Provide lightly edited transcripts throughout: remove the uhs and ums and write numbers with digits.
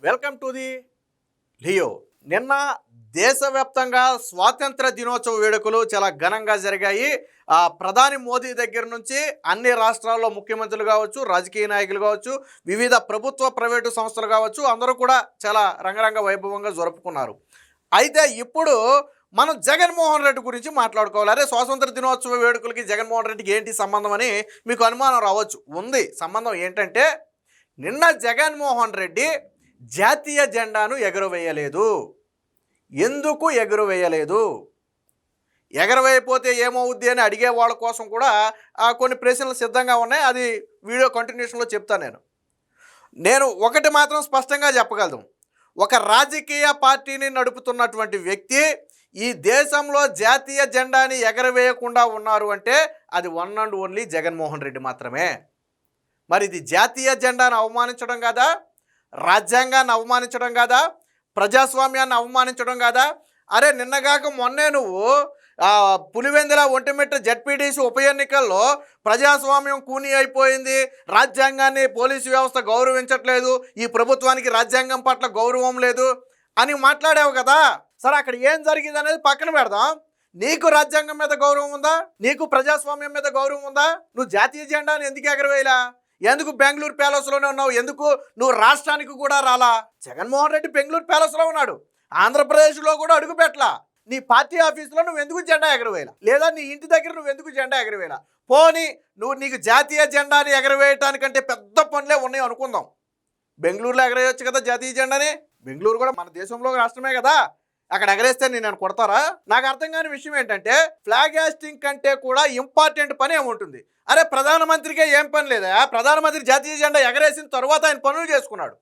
Welcome to the Leo. నిన్న దేశవ్యాప్తంగా స్వాతంత్ర దినోత్సవ వేడుకలు చాలా ఘనంగా జరిగాయి. ప్రధాని మోదీ దగ్గర నుంచి అన్ని రాష్ట్రాల్లో ముఖ్యమంత్రులు కావచ్చు, రాజకీయ నాయకులు కావచ్చు, వివిధ ప్రభుత్వ ప్రైవేటు సంస్థలు కావచ్చు, అందరూ కూడా చాలా రంగరంగ వైభవంగా జరుపుకున్నారు. అయితే ఇప్పుడు మనం జగన్మోహన్ రెడ్డి గురించి మాట్లాడుకోవాలి. అరే, స్వాతంత్ర దినోత్సవ వేడుకలకి జగన్మోహన్ రెడ్డికి ఏంటి సంబంధం అని మీకు అనుమానం రావచ్చు. ఉంది సంబంధం. ఏంటంటే నిన్న జగన్మోహన్ రెడ్డి జాతీయ జెండాను ఎగురవేయలేదు. ఎందుకు ఎగురవేయలేదు? ఎగరవేయపోతే ఏమవుద్ది అని అడిగే వాళ్ళ కోసం కూడా కొన్ని ప్రశ్నలు సిద్ధంగా ఉన్నాయి. అది వీడియో కంటిన్యూషన్లో చెప్తాను. నేను ఒకటి మాత్రం స్పష్టంగా చెప్పగలను. ఒక రాజకీయ పార్టీని నడుపుతున్నటువంటి వ్యక్తి ఈ దేశంలో జాతీయ జెండాని ఎగరవేయకుండా ఉన్నారు అంటే అది one and only Jaganmohan Reddy మాత్రమే. మరి ఇది జాతీయ జెండాను అవమానించడం కాదా? రాజ్యాంగాన్ని అవమానించడం కాదా? ప్రజాస్వామ్యాన్ని అవమానించడం కాదా? అరే, నిన్నగాక మొన్నే నువ్వు పులివెందుల ఒంటిమిట్ట జెడ్పీటీసీ ఉప ఎన్నికల్లో ప్రజాస్వామ్యం కూని అయిపోయింది, రాజ్యాంగాన్ని పోలీసు వ్యవస్థ గౌరవించట్లేదు, ఈ ప్రభుత్వానికి రాజ్యాంగం పట్ల గౌరవం లేదు అని మాట్లాడావు కదా. సరే, అక్కడ ఏం జరిగింది అనేది పక్కన పెడదాం. నీకు రాజ్యాంగం మీద గౌరవం ఉందా? నీకు ప్రజాస్వామ్యం మీద గౌరవం ఉందా? నువ్వు జాతీయ జెండాను ఎందుకు ఎగరవేయలా? ఎందుకు బెంగళూరు ప్యాలెస్లోనే ఉన్నావు? ఎందుకు నువ్వు రాష్ట్రానికి కూడా రాలా? జగన్మోహన్ రెడ్డి బెంగళూరు ప్యాలెస్లో ఉన్నాడు, ఆంధ్రప్రదేశ్లో కూడా అడుగు పెట్టలా. నీ పార్టీ ఆఫీసులో నువ్వు ఎందుకు జెండా ఎగరవేయలా? లేదా నీ ఇంటి దగ్గర నువ్వు ఎందుకు జెండా ఎగరవేయలా? పోనీ నీకు జాతీయ జెండాని ఎగరవేయటానికంటే పెద్ద పనులే ఉన్నాయి అనుకుందాం. బెంగళూరులో ఎగరేయచ్చు కదా జాతీయ జెండాని. బెంగళూరు కూడా మన దేశంలో రాష్ట్రమే కదా. అక్కడ ఎగరేస్తే నేను కొడతారా? నాకు అర్థం కాని విషయం ఏంటంటే ఫ్లాగ్ హాస్టింగ్ కంటే కూడా ఇంపార్టెంట్ పని ఏముంటుంది? అరే, ప్రధానమంత్రికే ఏం పని లేదా? ప్రధానమంత్రి జాతీయ జెండా ఎగరేసిన తర్వాత ఆయన పనులు చేసుకున్నాడు.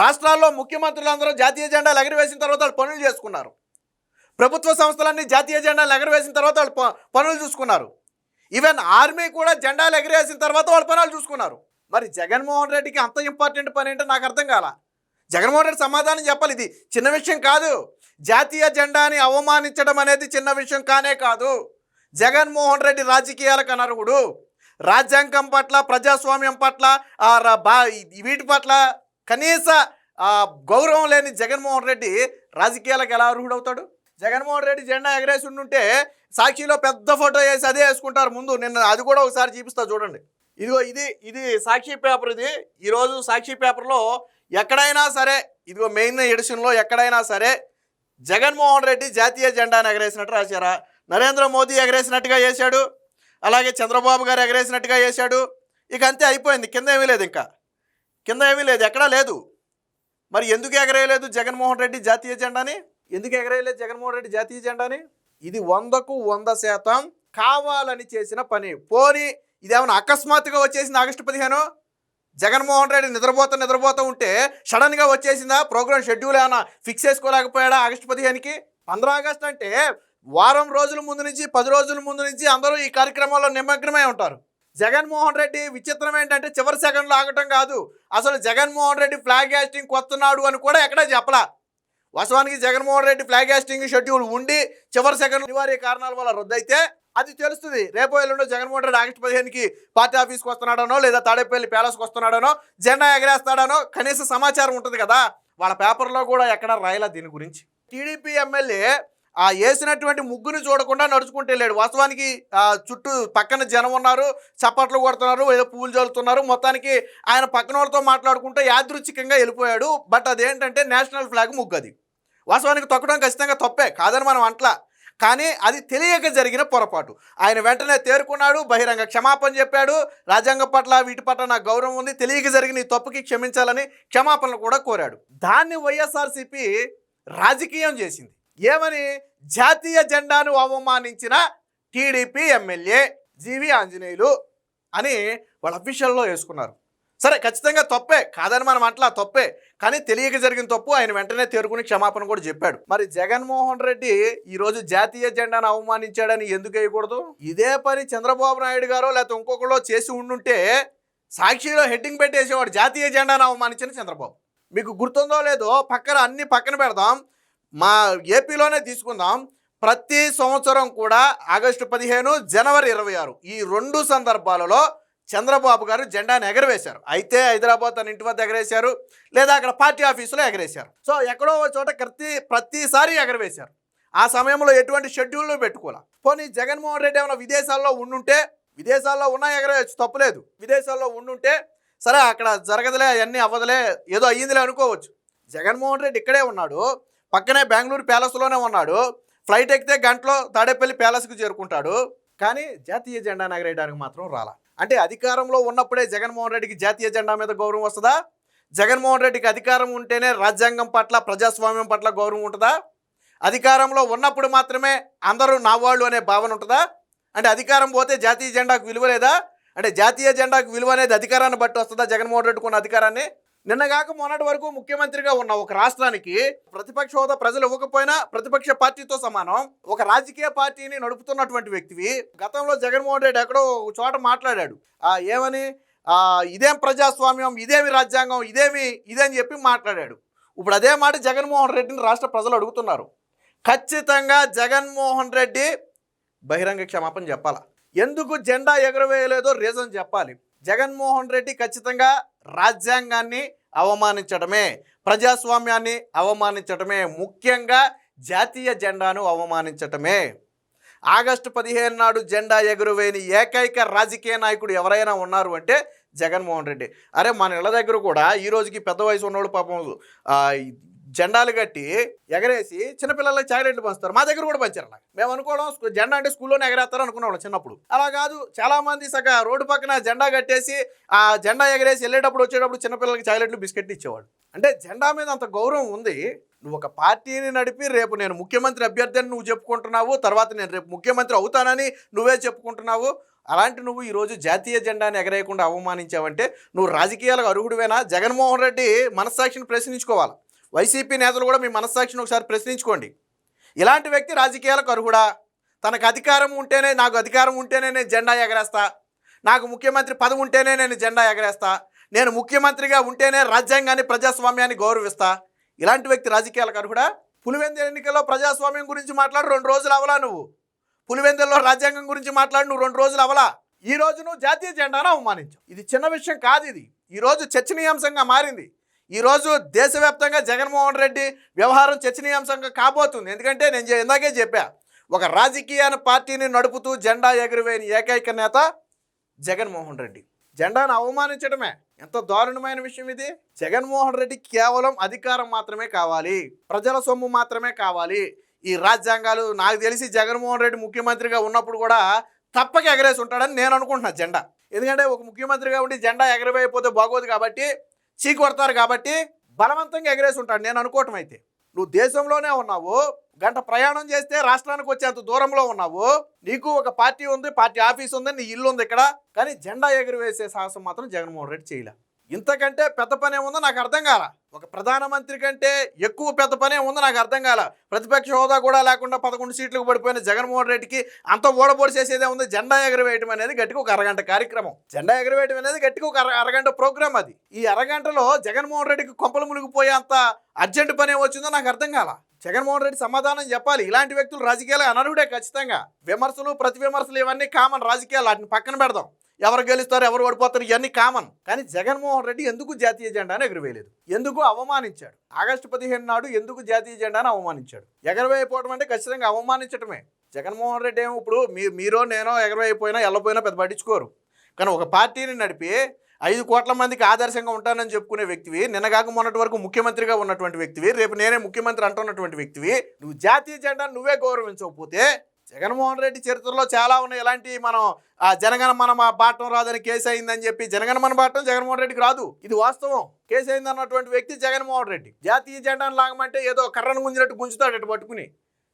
రాష్ట్రాల్లో ముఖ్యమంత్రులందరూ జాతీయ జెండాలు ఎగరవేసిన తర్వాత వాళ్ళు పనులు చేసుకున్నారు. ప్రభుత్వ సంస్థలన్నీ జాతీయ జెండాలు ఎగరవేసిన తర్వాత వాళ్ళు పనులు చూసుకున్నారు. ఈవెన్ ఆర్మీ కూడా జెండాలు ఎగరేసిన తర్వాత వాళ్ళు పనులు చూసుకున్నారు. మరి జగన్మోహన్ రెడ్డికి అంత ఇంపార్టెంట్ పని ఏంటో నాకు అర్థం కాల. జగన్మోహన్ రెడ్డి సమాధానం చెప్పాలి. ఇది చిన్న విషయం కాదు. జాతీయ జెండాని అవమానించడం అనేది చిన్న విషయం కానే కాదు. జగన్మోహన్ రెడ్డి రాజకీయాలకు అనర్హుడు. రాజ్యాంగం పట్ల, ప్రజాస్వామ్యం పట్ల, వీటి పట్ల కనీస గౌరవం లేని జగన్మోహన్ రెడ్డి రాజకీయాలకు ఎలా అర్హుడవుతాడు? జగన్మోహన్ రెడ్డి జెండా ఎగరేసి ఉంటే సాక్షిలో పెద్ద ఫోటో వేసి అదే వేసుకుంటారు ముందు. నిన్న అది కూడా ఒకసారి చూపిస్తా చూడండి. ఇదిగో ఇది సాక్షి పేపర్. ఇది ఈరోజు సాక్షి పేపర్లో ఎక్కడైనా సరే, ఇదిగో మెయిన్ ఎడిషన్లో ఎక్కడైనా సరే జగన్మోహన్ రెడ్డి జాతీయ జెండాను ఎగరేసినట్టు రాశారా? నరేంద్ర మోదీ ఎగరేసినట్టుగా వేశాడు, అలాగే చంద్రబాబు గారు ఎగరేసినట్టుగా వేశాడు. ఇక అంతే, అయిపోయింది. కింద ఏమీ లేదు, ఇంకా కింద ఏమీ లేదు, ఎక్కడా లేదు. మరి ఎందుకు ఎగరేయలేదు జగన్మోహన్ రెడ్డి జాతీయ జెండాని? ఎందుకు ఎగరేయలేదు జగన్మోహన్ రెడ్డి జాతీయ జెండాని? ఇది 100కు 100% కావాలని చేసిన పని. పోనీ ఇదేమన్నా అకస్మాత్తుగా వచ్చేసింది ఆగస్టు 15? జగన్మోహన్ రెడ్డి నిద్రపోతూ ఉంటే సడన్గా వచ్చేసిందా? ప్రోగ్రామ్ షెడ్యూల్ ఏమైనా ఫిక్స్ చేసుకోలేకపోయాడా ఆగస్టు 15కి? 15 ఆగస్టు అంటే వారం రోజుల ముందు నుంచి, 10 రోజుల ముందు నుంచి అందరూ ఈ కార్యక్రమాల్లో నిమగ్నమై ఉంటారు. జగన్మోహన్ రెడ్డి విచిత్రం ఏంటంటే చివరి సెకండ్లో ఆగటం కాదు, అసలు జగన్మోహన్ రెడ్డి ఫ్లాగ్ హాస్టింగ్ వస్తున్నాడు అని కూడా ఎక్కడా చెప్పలా. వాస్తవానికి Jaganmohan Reddy flag hastening schedule ఉండి చివరి సెకండ్ అనివార్య కారణాల వల్ల రద్దయితే అది తెలుస్తుంది. రేపో ఎల్లుండో జగన్మోహన్ రెడ్డి ఆగస్టు 15కి పార్టీ ఆఫీస్కి వస్తున్నాడనో, లేదా తాడేపల్లి ప్యాలెస్కి వస్తున్నాడనో, జెండా ఎగరేస్తాడనో కనీస సమాచారం ఉంటుంది కదా. వాళ్ళ పేపర్లో కూడా ఎక్కడ రాయలా దీని గురించి. టీడీపీ ఎమ్మెల్యే వేసినటువంటి ముగ్గుని చూడకుండా నడుచుకుంటూ వెళ్ళాడు. వాస్తవానికి చుట్టూ పక్కన జనం ఉన్నారు, చప్పట్లు కొడుతున్నారు, ఏదో పూలు చల్లుతున్నారు. మొత్తానికి ఆయన పక్కన వాళ్ళతో మాట్లాడుకుంటూ యాదృచ్ఛికంగా వెళ్ళిపోయాడు. బట్ అదేంటంటే నేషనల్ ఫ్లాగ్ ముగ్గు. అది వాస్తవానికి తొక్కడం ఖచ్చితంగా తప్పే, కాదని మనం అంట్లా. కానీ అది తెలియక జరిగిన పొరపాటు. ఆయన వెంటనే తేరుకున్నాడు, బహిరంగ క్షమాపణ చెప్పాడు. రాజ్యాంగం పట్ల, వీటి పట్ల నాకు గౌరవం ఉంది, తెలియక జరిగిన ఈ తప్పుకి క్షమించాలని క్షమాపణలు కూడా కోరాడు. దాన్ని వైఎస్ఆర్సీపీ రాజకీయం చేసింది. ఏమని? జాతీయ జెండాను అవమానించిన టీడీపీ ఎమ్మెల్యే జీవి ఆంజనేయులు అని వాళ్ళ అఫీషియల్లో వేసుకున్నారు. సరే, ఖచ్చితంగా తప్పే, కాదని మనం అట్లా తప్పే. కానీ తెలియక జరిగిన తప్పు. ఆయన వెంటనే తేరుకుని క్షమాపణ కూడా చెప్పాడు. మరి జగన్మోహన్ రెడ్డి ఈరోజు జాతీయ జెండాను అవమానించాడని ఎందుకు వేయకూడదు? ఇదే పని చంద్రబాబు నాయుడు గారో లేకపోతే ఇంకొకళ్ళో చేసి ఉండుంటే సాక్షిలో హెడ్డింగ్ పెట్టేసేవాడు, జాతీయ జెండాను అవమానించిన చంద్రబాబు. మీకు గుర్తుందో లేదో, అన్ని పక్కన పెడదాం, మా ఏపీలోనే తీసుకుందాం. ప్రతి సంవత్సరం కూడా ఆగస్టు 15, జనవరి 26 ఈ 2 సందర్భాలలో చంద్రబాబు గారు జెండాను ఎగరవేశారు. అయితే హైదరాబాద్ తన ఇంటి వద్ద ఎగరేశారు, లేదా అక్కడ పార్టీ ఆఫీసులో ఎగరేశారు. సో ఎక్కడో ఒక చోట ప్రతిసారి ఎగరవేశారు. ఆ సమయంలో ఎటువంటి షెడ్యూల్లో పెట్టుకోవాలి. పోనీ జగన్మోహన్ రెడ్డి ఏమైనా విదేశాల్లో ఉండుంటే, విదేశాల్లో ఉన్నా ఎగరవేయచ్చు, తప్పులేదు. విదేశాల్లో ఉండుంటే సరే అక్కడ జరగదులే, అవన్నీ అవ్వదులే, ఏదో అయ్యిందిలే అనుకోవచ్చు. జగన్మోహన్ రెడ్డి ఇక్కడే ఉన్నాడు, పక్కనే బెంగళూరు ప్యాలెస్లోనే ఉన్నాడు. ఫ్లైట్ ఎక్కితే గంటలో తాడేపల్లి ప్యాలెస్కి చేరుకుంటాడు. కానీ జాతీయ జెండాను ఎగరేయడానికి మాత్రం రాలా. అంటే అధికారంలో ఉన్నప్పుడే జగన్మోహన్ రెడ్డికి జాతీయ జెండా మీద గౌరవం వస్తుందా? జగన్మోహన్ రెడ్డికి అధికారం ఉంటేనే రాజ్యాంగం పట్ల, ప్రజాస్వామ్యం పట్ల గౌరవం ఉంటుందా? అధికారంలో ఉన్నప్పుడు మాత్రమే అందరూ నా వాళ్ళు అనే భావన ఉంటుందా? అంటే అధికారం పోతే జాతీయ జెండాకు విలువ లేదా? అంటే జాతీయ జెండాకు విలువ అనేది అధికారాన్ని బట్టి వస్తుందా? జగన్మోహన్ రెడ్డికి ఉన్న అధికారాన్ని. నిన్నగాక మొన్నటి వరకు ముఖ్యమంత్రిగా ఉన్న ఒక రాష్ట్రానికి ప్రతిపక్ష హోదా ప్రజలు ఇవ్వకపోయినా ప్రతిపక్ష పార్టీతో సమానం. ఒక రాజకీయ పార్టీని నడుపుతున్నటువంటి వ్యక్తివి. గతంలో జగన్మోహన్ రెడ్డి ఎక్కడో ఒక చోట మాట్లాడాడు, ఏమని, ఇదేం ప్రజాస్వామ్యం, ఇదేమి రాజ్యాంగం, ఇదేని చెప్పి మాట్లాడాడు. ఇప్పుడు అదే మాట జగన్మోహన్ రెడ్డిని రాష్ట్ర ప్రజలు అడుగుతున్నారు. ఖచ్చితంగా జగన్మోహన్ రెడ్డి బహిరంగ క్షమాపణ చెప్పాలా. ఎందుకు జెండా ఎగరవేయలేదో రీజన్ చెప్పాలి. జగన్మోహన్ రెడ్డి ఖచ్చితంగా రాజ్యాంగాన్ని అవమానించడమే, ప్రజాస్వామ్యాన్ని అవమానించడమే, ముఖ్యంగా జాతీయ జెండాను అవమానించటమే. ఆగస్టు 15 నాడు జెండా ఎగురవేయని ఏకైక రాజకీయ నాయకుడు ఎవరైనా ఉన్నారు అంటే జగన్మోహన్ రెడ్డి. అరే మన ఇళ్ళ దగ్గర కూడా ఈ రోజుకి పెద్ద వయసు ఉన్నోళ్ళు పాపం జెండాలు కట్టి ఎగరేసి చిన్నపిల్లలకి చాక్లెట్లు పంచుతారు. మా దగ్గర కూడా పంచారు. అలా మేము అనుకోవడం జెండా అంటే స్కూల్లోనే ఎగరేస్తారు అనుకున్నాం చిన్నప్పుడు. అలా కాదు, చాలామంది రోడ్డు పక్కన జెండా కట్టేసి ఆ జెండా ఎగరేసి వెళ్ళేటప్పుడు వచ్చేటప్పుడు చిన్నపిల్లలకి చాక్లెట్లు, బిస్కెట్లు ఇచ్చేవాడు. అంటే జెండా మీద అంత గౌరవం ఉంది. నువ్వు ఒక పార్టీని నడిపి రేపు నేను ముఖ్యమంత్రి అభ్యర్థిని నువ్వు చెప్పుకుంటున్నావు, తర్వాత నేను రేపు ముఖ్యమంత్రి అవుతానని నువ్వే చెప్పుకుంటున్నావు. అలాంటి నువ్వు ఈరోజు జాతీయ జెండాని ఎగరేయకుండా అవమానించావంటే నువ్వు రాజకీయాలకు అర్హుడివేనా? జగన్మోహన్ రెడ్డి మనస్సాక్షిని ప్రశ్నించుకోవాలి. వైసీపీ నేతలు కూడా మీ మనస్సాక్షిని ఒకసారి ప్రశ్నించుకోండి. ఇలాంటి వ్యక్తి రాజకీయాలకు అర్హుడా? తనకు అధికారం ఉంటేనే, నాకు అధికారం ఉంటేనే నేను జెండా ఎగరేస్తా, నాకు ముఖ్యమంత్రి పదవి ఉంటేనే నేను జెండా ఎగరేస్తా, నేను ముఖ్యమంత్రిగా ఉంటేనే రాజ్యాంగాన్ని, ప్రజాస్వామ్యాన్ని గౌరవిస్తా, ఇలాంటి వ్యక్తి రాజకీయాలకు అర్హుడా? పులివెందుల ఎన్నికల్లో ప్రజాస్వామ్యం గురించి మాట్లాడు 2 రోజులు అవలా. నువ్వు పులివెందుల్లో రాజ్యాంగం గురించి మాట్లాడు నువ్వు 2 రోజులు అవలా. ఈ రోజు నువ్వు జాతీయ జెండాను అవమానించావు. ఇది చిన్న విషయం కాదు. ఇది ఈరోజు చర్చనీయాంశంగా మారింది. ఈరోజు దేశవ్యాప్తంగా జగన్మోహన్ రెడ్డి వ్యవహారం చర్చనీయాంశంగా కాబోతుంది. ఎందుకంటే నేను ఇందాకే చెప్పా, ఒక రాజకీయ పార్టీని నడుపుతూ జెండా ఎగురవేయని ఏకైక నేత జగన్మోహన్ రెడ్డి. జెండాను అవమానించడమే ఎంత దారుణమైన విషయం ఇది. జగన్మోహన్ రెడ్డి కేవలం అధికారం మాత్రమే కావాలి, ప్రజల సొమ్ము మాత్రమే కావాలి. ఈ రాజ్యాంగాలు నాకు తెలిసి జగన్మోహన్ రెడ్డి ముఖ్యమంత్రిగా ఉన్నప్పుడు కూడా తప్పక ఎగరేసి ఉంటాడని నేను అనుకుంటున్నా జెండా. ఎందుకంటే ఒక ముఖ్యమంత్రిగా ఉండి జెండా ఎగరవేయకపోతే బాగోదు కాబట్టి, చీకొడతారు కాబట్టి బలవంతంగా ఎగరేసి ఉంటాడు నేను అనుకోవటం. అయితే నువ్వు దేశంలోనే ఉన్నావు, గంట ప్రయాణం చేస్తే రాష్ట్రానికి వచ్చేంత దూరంలో ఉన్నావు, నీకు ఒక పార్టీ ఉంది, పార్టీ ఆఫీస్ ఉంది, నీ ఇల్లు ఉంది ఇక్కడ, కానీ జెండా ఎగురవేసే సాహసం మాత్రం జగన్మోహన్ రెడ్డి చేయలే. ఇంతకంటే పెద్ద పనే ఉందో నాకు అర్థం కాల. ఒక ప్రధానమంత్రి కంటే ఎక్కువ పెద్ద పనే ఉందో నాకు అర్థం కాల. ప్రతిపక్ష హోదా కూడా లేకుండా 11 సీట్లకు పడిపోయిన జగన్మోహన్ రెడ్డికి అంత ఓడబోడి చేసేదే ఉంది. జెండా ఎగరవేయటం అనేది గట్టిగా ఒక అరగంట కార్యక్రమం. జెండా ఎగరవేయటం అనేది గట్టిగా ఒక అరగంట ప్రోగ్రామ్. అది ఈ అరగంటలో జగన్మోహన్ రెడ్డికి కొంపలు మునిగిపోయే అంత అర్జెంట్ పనే వచ్చిందో నాకు అర్థం కాల. జగన్మోహన్ రెడ్డి సమాధానం చెప్పాలి. ఇలాంటి వ్యక్తులు రాజకీయాలు అనర్హుడే ఖచ్చితంగా. విమర్శలు, ప్రతి విమర్శలు ఇవన్నీ కామన్ రాజకీయాలు, వాటిని పక్కన పెడదాం. ఎవరు గెలుస్తారు, ఎవరు ఓడిపోతారు, ఇవన్నీ కామన్. కానీ జగన్మోహన్ రెడ్డి ఎందుకు జాతీయ జెండాను ఎగురవేయలేదు? ఎందుకు అవమానించాడు? ఆగస్టు 15 నాడు ఎందుకు జాతీయ జెండాను అవమానించాడు? ఎగరవేయకపోవడం అంటే ఖచ్చితంగా అవమానించడమే. జగన్మోహన్ రెడ్డి ఏమో ఇప్పుడు మీరో నేనో ఎగరవేయపోయినా ఎల్లపోయినా పెద్ద పట్టించుకోరు. కానీ ఒక పార్టీని నడిపి 5 కోట్ల మందికి ఆదర్శంగా ఉంటానని చెప్పుకునే వ్యక్తివి, నిన్నగాక మొన్నటి వరకు ముఖ్యమంత్రిగా ఉన్నటువంటి వ్యక్తివి, రేపు నేనే ముఖ్యమంత్రి అంటున్నటువంటి వ్యక్తివి, నువ్వు జాతీయ జెండాను నువ్వే గౌరవించకపోతే, జగన్మోహన్ రెడ్డి చరిత్రలో చాలా ఉన్నాయి ఇలాంటి. మనం జనగణ మన బాటం రాదని కేసు అయిందని చెప్పి జనగణ మన బాటం జగన్మోహన్ రెడ్డికి రాదు, ఇది వాస్తవం. కేసు అయింది అన్నటువంటి వ్యక్తి జగన్మోహన్ రెడ్డి. జాతీయ జెండాను లాగమంటే ఏదో కర్రను గుంజినట్టు గుంజుతాడు అటు పట్టుకుని.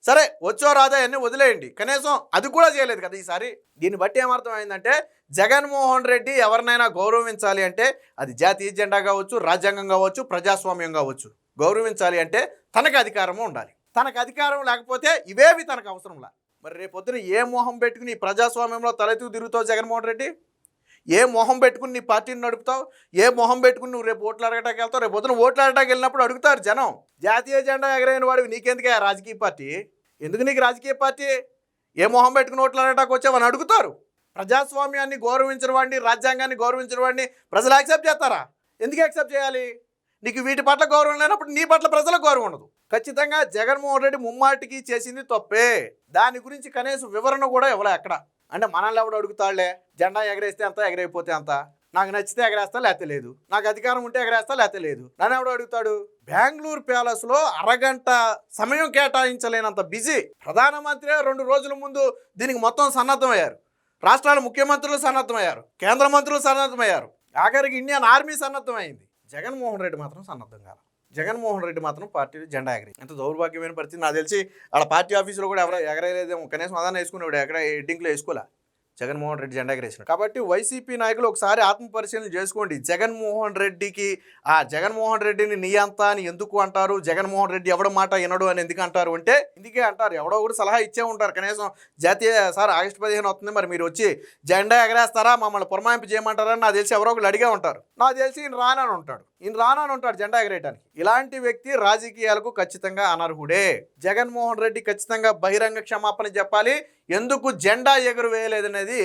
సరే వచ్చో రాదా అన్నీ వదిలేయండి, కనీసం అది కూడా చేయలేదు కదా ఈసారి. దీన్ని బట్టి ఏమర్థం అయిందంటే జగన్మోహన్ రెడ్డి ఎవరినైనా గౌరవించాలి అంటే అది జాతీయ జెండా కావచ్చు, రాజ్యాంగం కావచ్చు, ప్రజాస్వామ్యం కావచ్చు, గౌరవించాలి అంటే తనకు అధికారము ఉండాలి. తనకు అధికారం లేకపోతే ఇవేవి తనకు అవసరంలా. మరి రేపొద్దున ఏ మొహం పెట్టుకుని ఈ ప్రజాస్వామ్యంలో తలెత్తుకు తిరుగుతావు జగన్మోహన్ రెడ్డి? ఏ మొహం పెట్టుకుని నీ పార్టీని నడుపుతావు? ఏ మొహం పెట్టుకుని నువ్వు రేపు ఓట్లు అడగటానికి వెళ్తావు? రేపు పొద్దున ఓట్లు అడగటానికి వెళ్ళినప్పుడు అడుగుతారు జనం, జాతీయ జెండా ఎగరైన వాడివి నీకెందుకే రాజకీయ పార్టీ? ఎందుకు నీకు రాజకీయ పార్టీ? ఏ మొహం పెట్టుకుని ఓట్లు అడగటానికి వచ్చావని అడుగుతారు. ప్రజాస్వామ్యాన్ని గౌరవించిన వాడిని, రాజ్యాంగాన్ని గౌరవించిన వాడిని ప్రజలు యాక్సెప్ట్ చేస్తారా? ఎందుకు యాక్సెప్ట్ చేయాలి? నీకు వీటి పట్ల గౌరవం లేనప్పుడు నీ పట్ల ప్రజలకు గౌరవం ఉండదు. ఖచ్చితంగా జగన్మోహన్ రెడ్డి ముమ్మాటికి చేసింది తప్పే. దాని గురించి కనీసం వివరణ కూడా ఇవ్వలే ఎక్కడ. అంటే మనల్ని ఎవడు అడుగుతాడులే, జెండా ఎగరేస్తే అంత, ఎగరైపోతే అంత, నాకు నచ్చితే ఎగరేస్తా లేకపోతే లేదు, నాకు అధికారం ఉంటే ఎగరేస్తా లేకపోతే లేదు, నన్ను ఎవడు అడుగుతాడు? బెంగళూరు ప్యాలెస్లో అరగంట సమయం కేటాయించలేనంత బిజీ. ప్రధానమంత్రి 2 రోజుల ముందు దీనికి మొత్తం సన్నద్ధమయ్యారు. రాష్ట్రాల ముఖ్యమంత్రులు సన్నద్ధమయ్యారు, కేంద్ర మంత్రులు సన్నద్ధమయ్యారు, ఆఖరికి ఇండియన్ ఆర్మీ సన్నద్ధమైంది. జగన్మోహన్ రెడ్డి మాత్రం సన్నద్ధం కాదు. జగన్మోహన్ రెడ్డి మాత్రం పార్టీలో జెండా ఎగరి. ఎంత దౌర్భాగ్యమైన పరిస్థితి. నాకు తెలిసి వాళ్ళ పార్టీ ఆఫీసులో కూడా ఎవరో ఎగరేదేమో, కనీసం అదాన్ని వేసుకునేవాడు, ఎక్కడ హెడ్డింగ్లో వేసుకోలే. జగన్మోహన్ రెడ్డి జెండా ఎగరేసిన. కాబట్టి వైసీపీ నాయకులు ఒకసారి ఆత్మపరిశీలన చేసుకోండి. జగన్మోహన్ రెడ్డిని నీ అంతా అని ఎందుకు అంటారు? జగన్మోహన్ రెడ్డి ఎవడ మాట వినడు అని ఎందుకు అంటారు అంటే, ఇందుకే అంటారు. ఎవడో కూడా సలహా ఇచ్చే ఉంటారు. కనీసం జాతీయ సార్ ఆగస్టు 15 వస్తుంది, మరి మీరు వచ్చి జెండా ఎగరేస్తారా, మమ్మల్ని పురమాయింపు చేయమంటారని నాకు తెలిసి ఎవరో ఒకరు అడిగే ఉంటారు. నాకు తెలిసి ఈయన రానని ఉంటాడు జెండా ఎగరేయడానికి. ఇలాంటి వ్యక్తి రాజకీయాలకు ఖచ్చితంగా అనర్హుడే. జగన్మోహన్ రెడ్డి ఖచ్చితంగా బహిరంగ క్షమాపణ చెప్పాలి. ఎందుకు జెండా ఎగురు వేయలేదనేది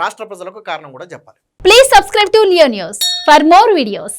రాష్ట్ర ప్రజలకు కారణం కూడా చెప్పాలి. Please subscribe to Leo news for more videos.